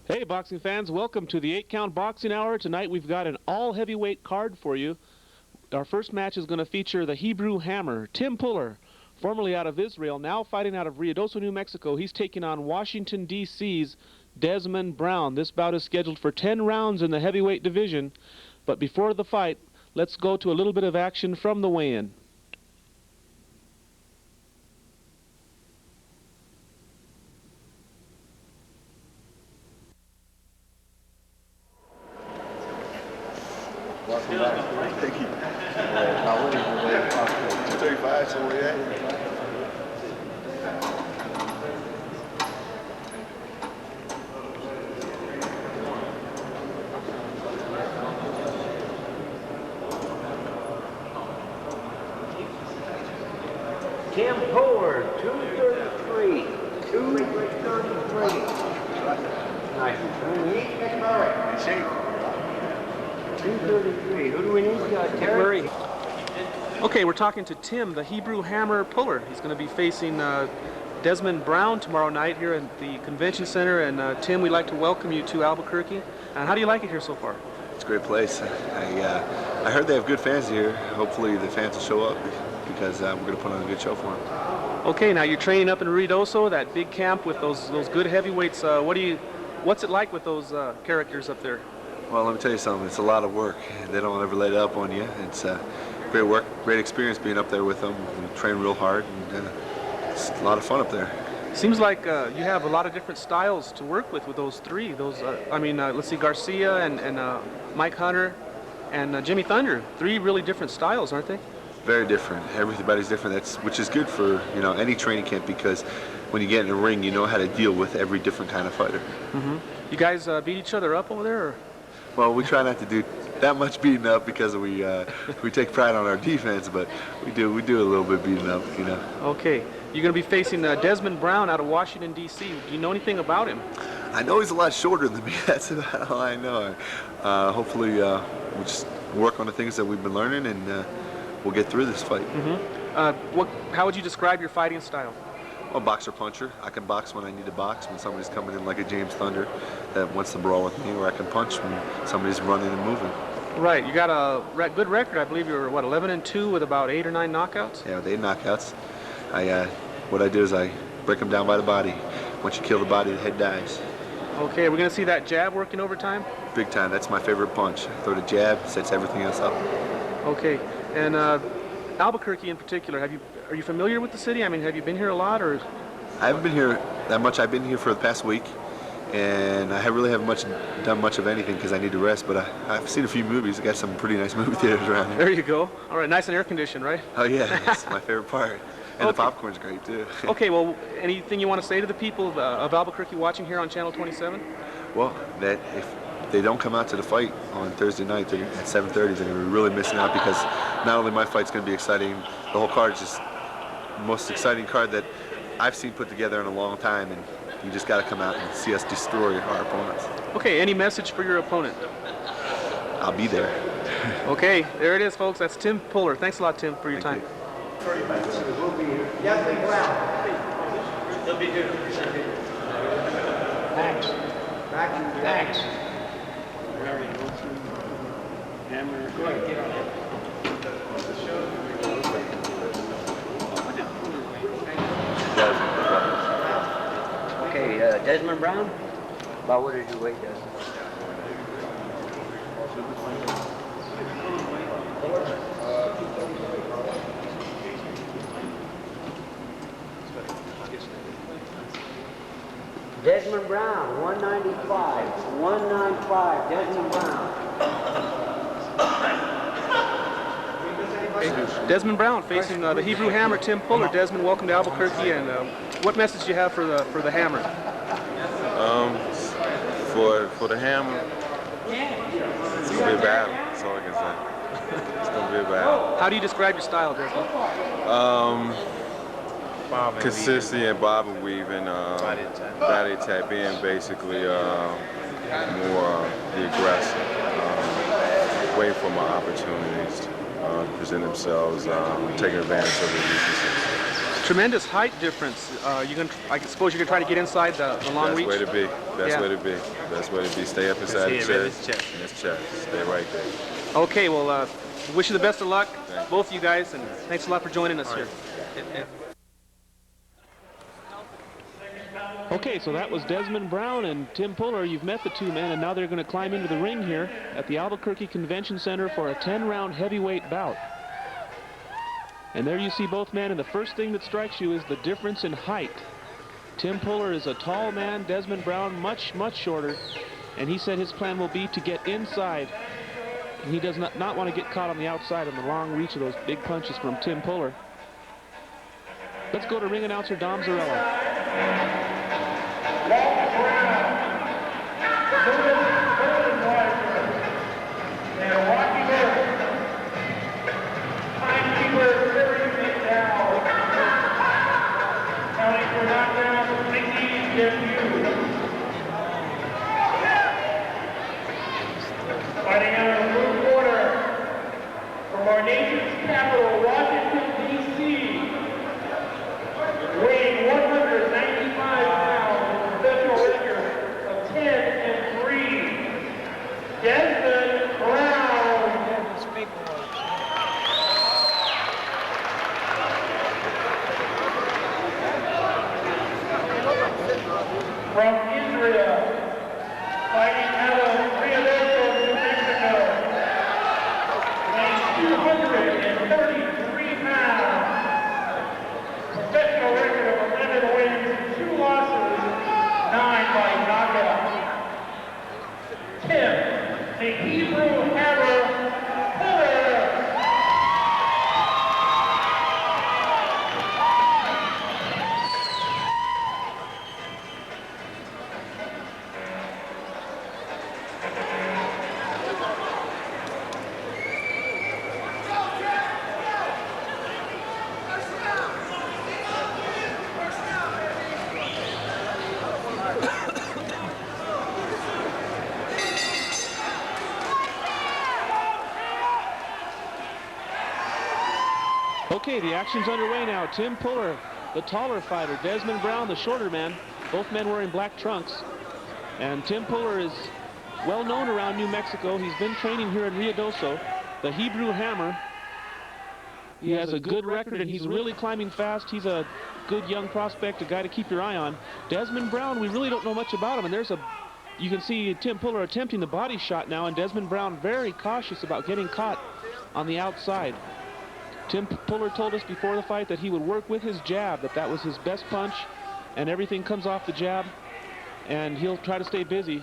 Hey boxing fans, welcome to the 8-count boxing hour. Tonight we've got an all-heavyweight card for you. Our first match is going to feature the Hebrew Hammer, Tim Puller, formerly out of Israel, now fighting out of Ruidoso, New Mexico. He's taking on Washington, D.C.'s Desmond Brown. This bout is scheduled for 10 rounds in the heavyweight division. But before the fight, let's go to a little bit of action from the weigh-in. Welcome back. Thank you. Now, what is the weight of 235, so where you at? Tim Puller, 233. 233. Nice. In shape. 233. Who do we need? Terry? Okay, we're talking to Tim, the Hebrew Hammer Puller. He's going to be facing Desmond Brown tomorrow night here at the Convention Center. And Tim, we'd like to welcome you to Albuquerque. And how do you like it here so far? It's a great place. I heard they have good fans here. Hopefully the fans will show up because we're going to put on a good show for them. Okay, now you're training up in Ruidoso, that big camp with those good heavyweights. What's it like with those characters up there? Well, let me tell you something. It's a lot of work. They don't ever let it up on you. It's great work, great experience being up there with them. We train real hard, and it's a lot of fun up there. Seems like you have a lot of different styles to work with those three. Let's see, Garcia and Mike Hunter and Jimmy Thunder. Three really different styles, aren't they? Very different. Everybody's different. Which is good for any training camp, because when you get in the ring, you know how to deal with every different kind of fighter. Mm-hmm. You guys beat each other up over there? Or? Well, we try not to do that much beating up because we take pride on our defense, but we do a little bit beating up, Okay, you're going to be facing Desmond Brown out of Washington, D.C. Do you know anything about him? I know he's a lot shorter than me. That's about all I know. Hopefully, we'll just work on the things that we've been learning, and we'll get through this fight. Mm-hmm. How would you describe your fighting style? Well, boxer puncher. I can box when I need to box, when somebody's coming in like a James Thunder that wants to brawl with me, or I can punch when somebody's running and moving. Right. You got a good record. I believe you were, 11-2 with about 8 or 9 knockouts? Yeah, with 8 knockouts. What I do is I break them down by the body. Once you kill the body, the head dies. Okay, we're going to see that jab working overtime? Big time. That's my favorite punch. Throw the jab, sets everything else up. Okay. And Albuquerque in particular, are you familiar with the city? I mean, have you been here a lot, or? I haven't been here that much. I've been here for the past week, and I really haven't done much of anything because I need to rest. But I've seen a few movies. I got some pretty nice movie theaters around here. There you go. All right, nice and air conditioned, right? Oh yeah, that's my favorite part. And the popcorn's great too. Okay, well, anything you want to say to the people of Albuquerque watching here on Channel 27? Well, that if they don't come out to the fight on Thursday night at 7:30, they're going to be really missing out, because not only my fight's going to be exciting, the whole card is just the most exciting card that I've seen put together in a long time, and you just got to come out and see us destroy our opponents. Okay, any message for your opponent? I'll be there. Okay, there it is, folks. That's Tim Puller. Thanks a lot, Tim, for your time. You. We'll be here. Desmond Brown. He'll be here. Thanks. Thanks. Go ahead, get on it. Okay, Desmond Brown. About what did you weigh, Desmond? Desmond Brown, 195. 195, Desmond Brown. Desmond Brown facing the Hebrew Hammer, Tim Puller. Desmond, welcome to Albuquerque, and what message do you have for the Hammer? For the Hammer, it's gonna be a battle. That's all I can say. It's gonna be a battle. How do you describe your style, Desmond? Consistency and bobble weaving, body tap in, basically more the aggressive, wait for my opportunities to present themselves, taking advantage of the weaknesses. tremendous height difference. I suppose you're gonna try to get inside the long reach. Best way to be. Best Yeah. way to be. Best way to be. Stay up inside the chest. In his chest. Stay right there. Okay, well, wish you the best of luck, Thank you. both of you guys, and thanks a lot for joining us here. Okay, so that was Desmond Brown and Tim Puller. You've met the two men, and now they're going to climb into the ring here at the Albuquerque Convention Center for a 10-round heavyweight bout. And there you see both men, and the first thing that strikes you is the difference in height. Tim Puller is a tall man, Desmond Brown much, much shorter, and he said his plan will be to get inside. And he does not want to get caught on the outside on the long reach of those big punches from Tim Puller. Let's go to ring announcer Dom Zarella. Fighting out of the blue corner from our nation's capital, Washington, D.C., weighing 195 pounds, with a professional record of 10-3, Desmond Brown. From Israel, fighting out of Rio New Mexico, weighing 233 pounds, professional record of 11 wins, 2 losses, 9 by knockout. Tim, the Hebrew Hammer, Puller. Okay, the action's underway now. Tim Puller, the taller fighter. Desmond Brown, the shorter man. Both men wearing black trunks. And Tim Puller is well known around New Mexico. He's been training here in Ruidoso, the Hebrew Hammer. He has a good record, and he's really climbing fast. He's a good young prospect, a guy to keep your eye on. Desmond Brown, we really don't know much about him, and you can see Tim Puller attempting the body shot now, and Desmond Brown very cautious about getting caught on the outside. Tim Puller told us before the fight that he would work with his jab, that was his best punch, and everything comes off the jab, and he'll try to stay busy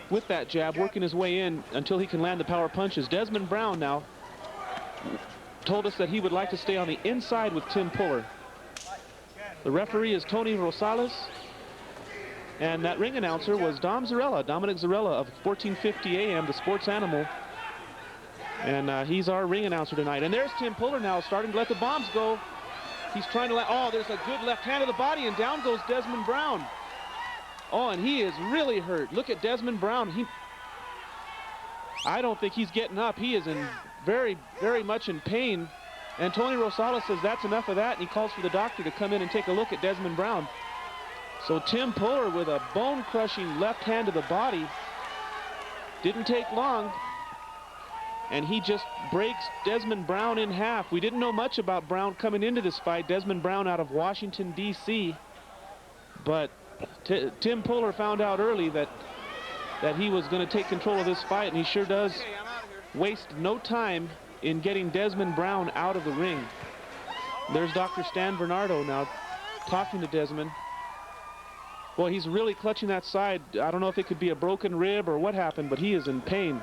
with that jab, working his way in until he can land the power punches. Desmond Brown now told us that he would like to stay on the inside with Tim Puller. The referee is Tony Rosales, and that ring announcer was Dominic Zarella of 1450 AM, the Sports Animal. And he's our ring announcer tonight. And there's Tim Puller now starting to let the bombs go. He's trying to there's a good left hand to the body, and down goes Desmond Brown. Oh, and he is really hurt. Look at Desmond Brown. I don't think he's getting up. He is in very, very much in pain. And Tony Rosales says that's enough of that, and he calls for the doctor to come in and take a look at Desmond Brown. So Tim Puller with a bone-crushing left hand to the body. Didn't take long. And he just breaks Desmond Brown in half. We didn't know much about Brown coming into this fight. Desmond Brown out of Washington, D.C. But Tim Puller found out early that he was going to take control of this fight, and he sure does waste no time in getting Desmond Brown out of the ring. There's Dr. Stan Bernardo now talking to Desmond. Well, he's really clutching that side. I don't know if it could be a broken rib or what happened, but he is in pain.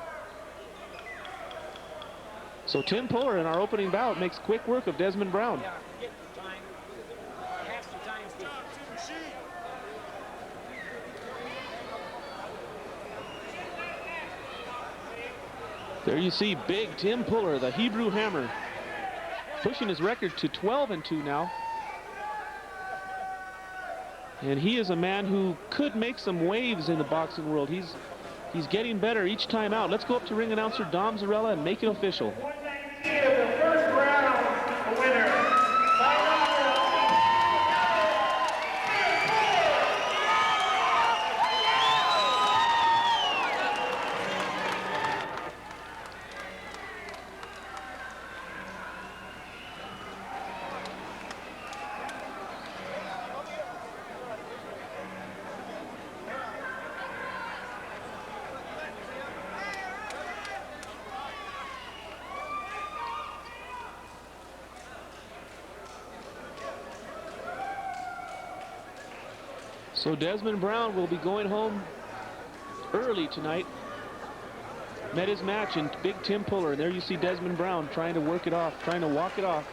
So Tim Puller in our opening bout makes quick work of Desmond Brown. There you see big Tim Puller, the Hebrew Hammer, pushing his record to 12-2 now. And he is a man who could make some waves in the boxing world. He's getting better each time out. Let's go up to ring announcer Dom Zarella and make it official. The first round, the winner, by knockout, So Desmond Brown will be going home early tonight. Met his match in Big Tim Puller. And there you see Desmond Brown trying to work it off, trying to walk it off.